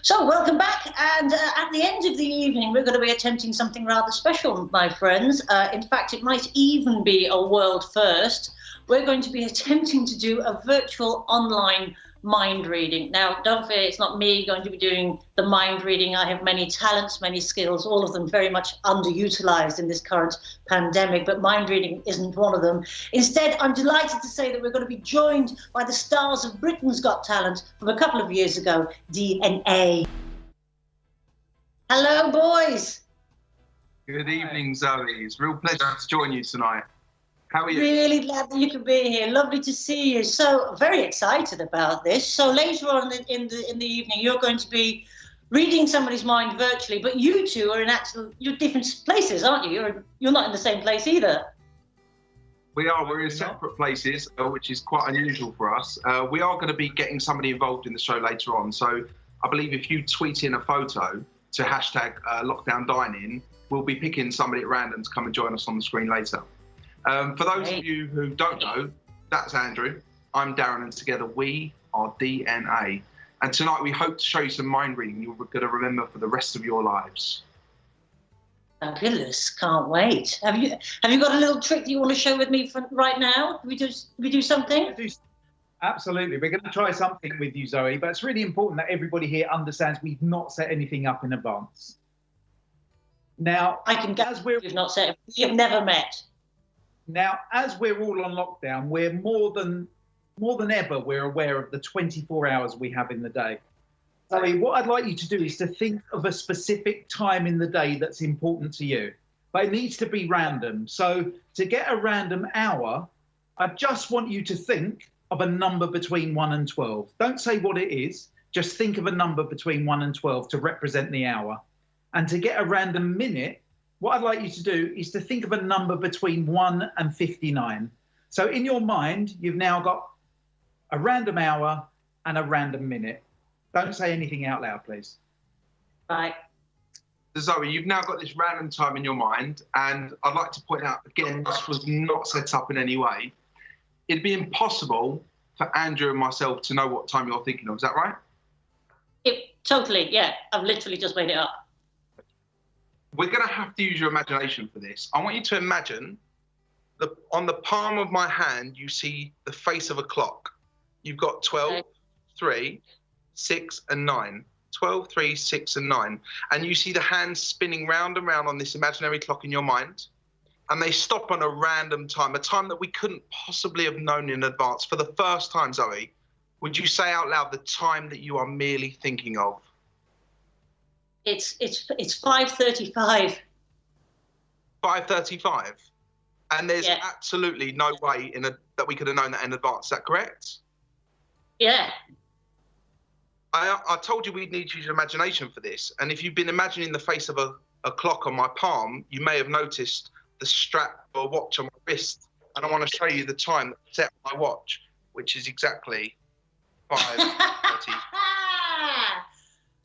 So, welcome back. And at the end of the evening, we're going to be attempting something rather special, my friends. In fact, it might even be a world first. We're going to be attempting to do a virtual online mind reading. Now, don't fear, it's not me going to be doing the mind reading. I have many talents, many skills, all of them very much underutilized in this current pandemic, but mind reading isn't one of them. Instead, I'm delighted to say that we're going to be joined by the stars of Britain's Got Talent from a couple of years ago, DNA. Hello, boys. Good evening, Zoe. It's a real pleasure to join you tonight. How are you? Really glad that you could be here. Lovely to see you. So very excited about this. So later on in the evening, you're going to be reading somebody's mind virtually, but you two are in you're different places, aren't you? You're not in the same place either. We are. We're in separate places, which is quite unusual for us. We are going to be getting somebody involved in the show later on. So I believe if you tweet in a photo to hashtag Lock-Down Dine-In, we'll be picking somebody at random to come and join us on the screen later. For those of you who don't know, that's Andrew. I'm Darren, and together we are DNA. And tonight we hope to show you some mind reading you're going to remember for the rest of your lives. Fabulous! Can't wait. Have you got a little trick that you want to share with me for right now? We do something? Absolutely. We're going to try something with you, Zoe, but it's really important that everybody here understands we've not set anything up in advance. Now, I can guess we've not set. We have never met. Now, as we're all on lockdown, we're more than ever, we're aware of the 24 hours we have in the day. Zoe, what I'd like you to do is to think of a specific time in the day that's important to you, but it needs to be random. So to get a random hour, I just want you to think of a number between 1 and 12. Don't say what it is, just think of a number between 1 and 12 to represent the hour. And to get a random minute, what I'd like you to do is to think of a number between 1 and 59. So in your mind, you've now got a random hour and a random minute. Don't say anything out loud, please. Right. Zoe, you've now got this random time in your mind, and I'd like to point out, again, this was not set up in any way. It'd be impossible for Andrew and myself to know what time you're thinking of. Is that right? Totally, yeah. I've literally just made it up. We're going to have to use your imagination for this. I want you to imagine on the palm of my hand, you see the face of a clock. You've got 12, 3, 6, and 9. 12, 3, 6, and 9. And you see the hands spinning round and round on this imaginary clock in your mind. And they stop on a random time, a time that we couldn't possibly have known in advance. For the first time, Zoe, would you say out loud the time that you are merely thinking of? It's 5:35. 5:35, and there's absolutely no way that we could have known that in advance. Is that correct? Yeah. I told you we'd need to use your imagination for this, and if you've been imagining the face of a clock on my palm, you may have noticed the strap or watch on my wrist, and I want to show you the time that's set on my watch, which is exactly 5:30.